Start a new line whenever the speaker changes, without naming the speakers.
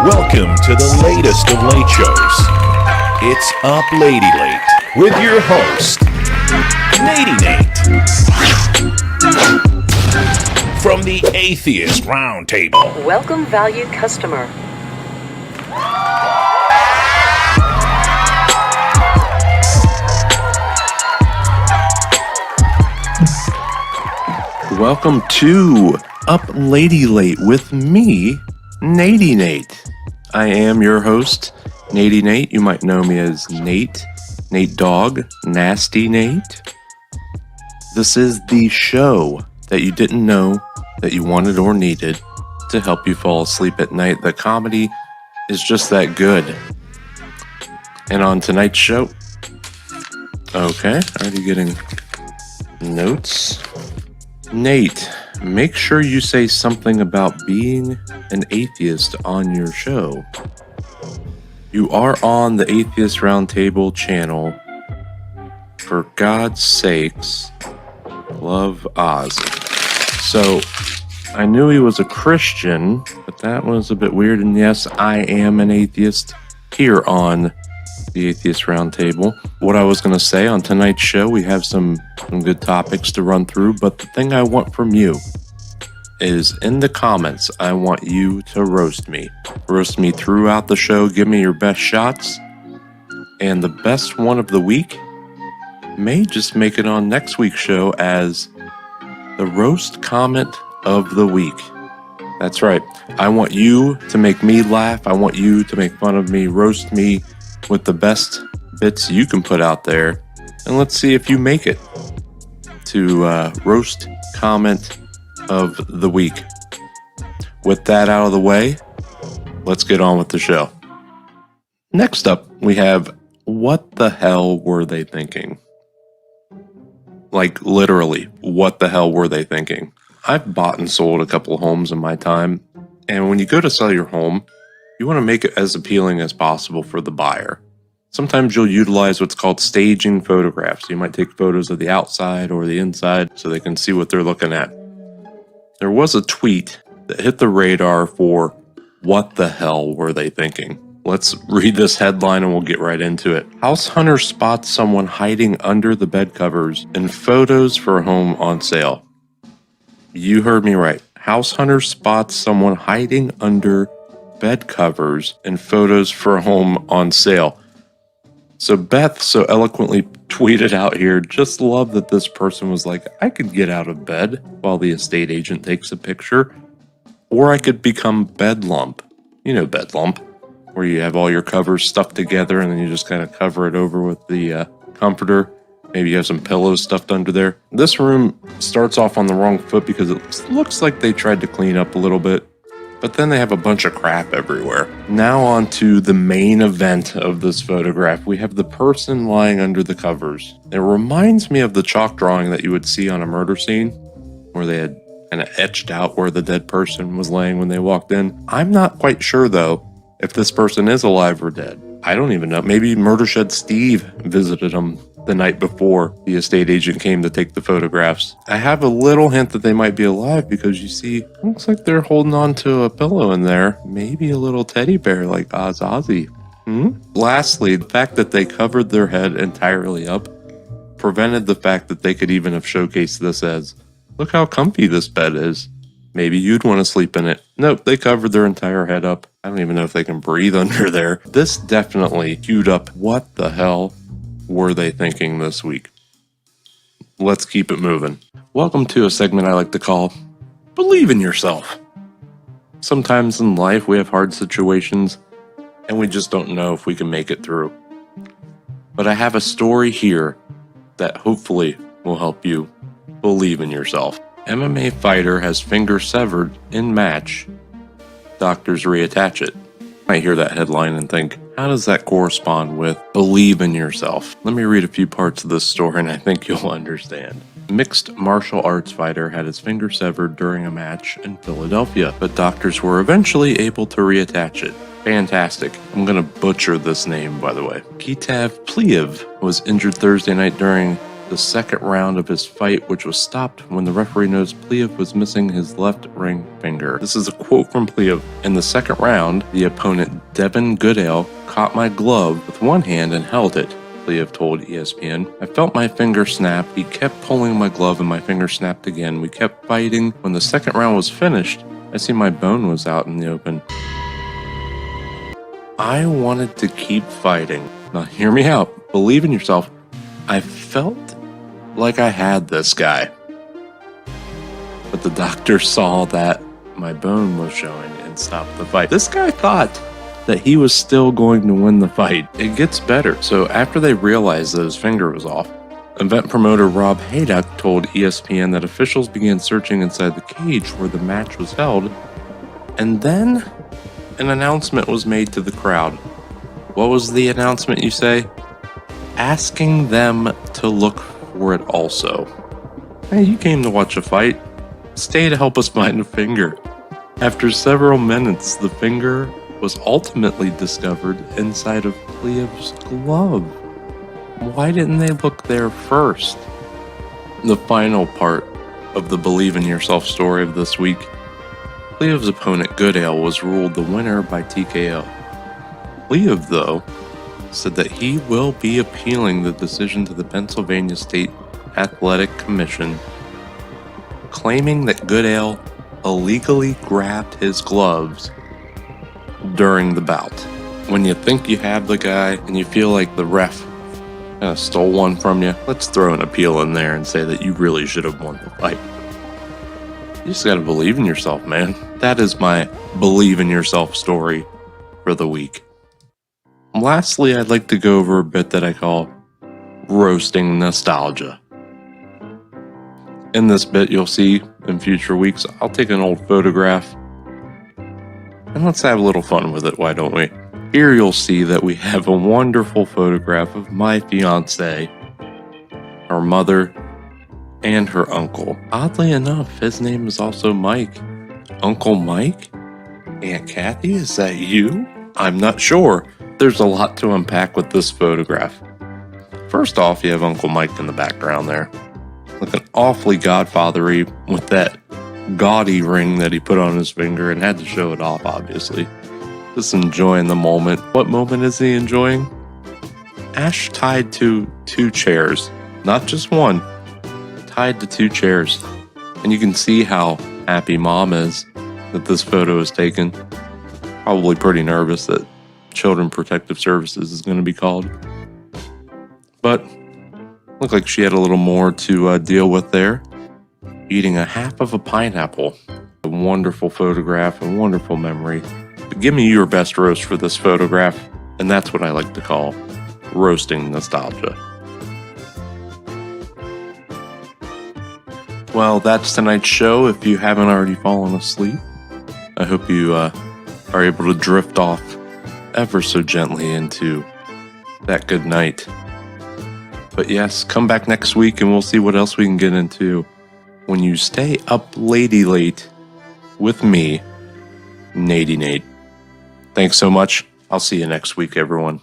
Welcome to the latest of late shows. It's Up Lady Late with your host, Natey. From the Atheist Roundtable.
Welcome, valued customer.
Welcome to Up Lady Late with me, Natey. I am your host, Natey. You might know me as Nate Dog, Nasty Nate. This is the show that you didn't know that you wanted or needed to help you fall asleep at night. The comedy is just that good. And on tonight's show, okay, already getting notes. Nate, make sure you say something about being an atheist on your show. You are on the Atheist Roundtable channel. For God's sakes, love Ozzy. So, I knew he was a Christian, but that was a bit weird. And yes, I am an atheist here on the Atheist Roundtable. What I was going to say on tonight's show, we have some good topics to run through, but the thing I want from you is in the comments, I want you to roast me. Roast me throughout the show. Give me your best shots. And the best one of the week may just make it on next week's show as the roast comment of the week. That's right. I want you to make me laugh. I want you to make fun of me, roast me with the best bits you can put out there. And let's see if you make it to roast comment of the week. With that out of the way, let's get on with the show. Next up, we have what the hell were they thinking? Like literally, what the hell were they thinking? I've bought and sold a couple of homes in my time, and when you go to sell your home, you want to make it as appealing as possible for the buyer. Sometimes you'll utilize what's called staging photographs. You might take photos of the outside or the inside so they can see what they're looking at. There was a tweet that hit the radar for what the hell were they thinking? Let's read this headline and we'll get right into it. House hunter spots someone hiding under the bed covers in photos for a home on sale. You heard me right. House hunter spots someone hiding under bed covers in photos for a home on sale. So Beth so eloquently tweeted out here, just love that this person was like, I could get out of bed while the estate agent takes a picture, or I could become bedlump. You know bedlump, where you have all your covers stuffed together and then you just kind of cover it over with the comforter. Maybe you have some pillows stuffed under there. This room starts off on the wrong foot because it looks like they tried to clean up a little bit, but then they have a bunch of crap everywhere. Now on to the main event of this photograph. We have the person lying under the covers. It reminds me of the chalk drawing that you would see on a murder scene where they had kind of etched out where the dead person was laying when they walked in. I'm not quite sure though if this person is alive or dead. I don't even know. Maybe Murdershed Steve visited them the night before the estate agent came to take the photographs. I have a little hint that they might be alive because you see, looks like they're holding on to a pillow in there. Maybe a little teddy bear like Ozzy. Lastly, the fact that they covered their head entirely up prevented the fact that they could even have showcased this as, look how comfy this bed is. Maybe you'd want to sleep in it. Nope, they covered their entire head up. I don't even know if they can breathe under there. This definitely queued up what the hell were they thinking this week. Let's keep it moving. Welcome to a segment I like to call Believe in Yourself. Sometimes in life we have hard situations and we just don't know if we can make it through. But I have a story here that hopefully will help you believe in yourself. MMA fighter has finger severed in match. Doctors reattach it. You might hear that headline and think, how does that correspond with believe in yourself? Let me read a few parts of this story and I think you'll understand. Mixed martial arts fighter had his finger severed during a match in Philadelphia, but doctors were eventually able to reattach it. Fantastic. I'm gonna butcher this name, by the way. Kitav Pliev was injured Thursday night during the the second round of his fight, which was stopped when the referee noticed Pliev was missing his left ring finger. This is a quote from Pliev. In the second round, the opponent Devin Goodale caught my glove with one hand and held it, Pliev told ESPN. I felt my finger snap. He kept pulling my glove and my finger snapped again. We kept fighting. When the second round was finished, I see my bone was out in the open. I wanted to keep fighting. Now hear me out. Believe in yourself. I felt like I had this guy. But the doctor saw that my bone was showing and stopped the fight. This guy thought that he was still going to win the fight. It gets better. So after they realized that his finger was off, event promoter Rob Haydock told ESPN that officials began searching inside the cage where the match was held, and then an announcement was made to the crowd. What was the announcement, you say? Asking them to look for it also. Hey, you came to watch a fight. Stay to help us find a finger. After several minutes, the finger was ultimately discovered inside of Pliev's glove. Why didn't they look there first? The final part of the Believe in Yourself story of this week, Pliev's opponent Goodale was ruled the winner by TKO. Pliev, though, said that he will be appealing the decision to the Pennsylvania State Athletic Commission, claiming that Goodale illegally grabbed his gloves during the bout. When you think you have the guy and you feel like the ref kind of stole one from you, let's throw an appeal in there and say that you really should have won the fight. You just gotta believe in yourself, man. That is my Believe in Yourself story for the week. Lastly, I'd like to go over a bit that I call roasting nostalgia. In this bit, you'll see in future weeks, I'll take an old photograph and let's have a little fun with it, why don't we? Here you'll see that we have a wonderful photograph of my fiancée, her mother, and her uncle. Oddly enough, his name is also Mike. Uncle Mike? Aunt Kathy, is that you? I'm not sure. There's a lot to unpack with this photograph. First off, you have Uncle Mike in the background there. Looking awfully godfathery with that gaudy ring that he put on his finger and had to show it off, obviously. Just enjoying the moment. What moment is he enjoying? Ash tied to 2 chairs. Not just one. Tied to 2 chairs. And you can see how happy Mom is that this photo is taken. Probably pretty nervous that Children Protective Services is going to be called. But looked like she had a little more to deal with there. Eating a half of a pineapple. A wonderful photograph, a wonderful memory. But give me your best roast for this photograph, and that's what I like to call roasting nostalgia. Well, that's tonight's show. If you haven't already fallen asleep, I hope you are able to drift off ever so gently into that good night. But yes, come back next week and we'll see what else we can get into when you stay up late with me, Natey. Thanks so much. I'll see you next week, everyone.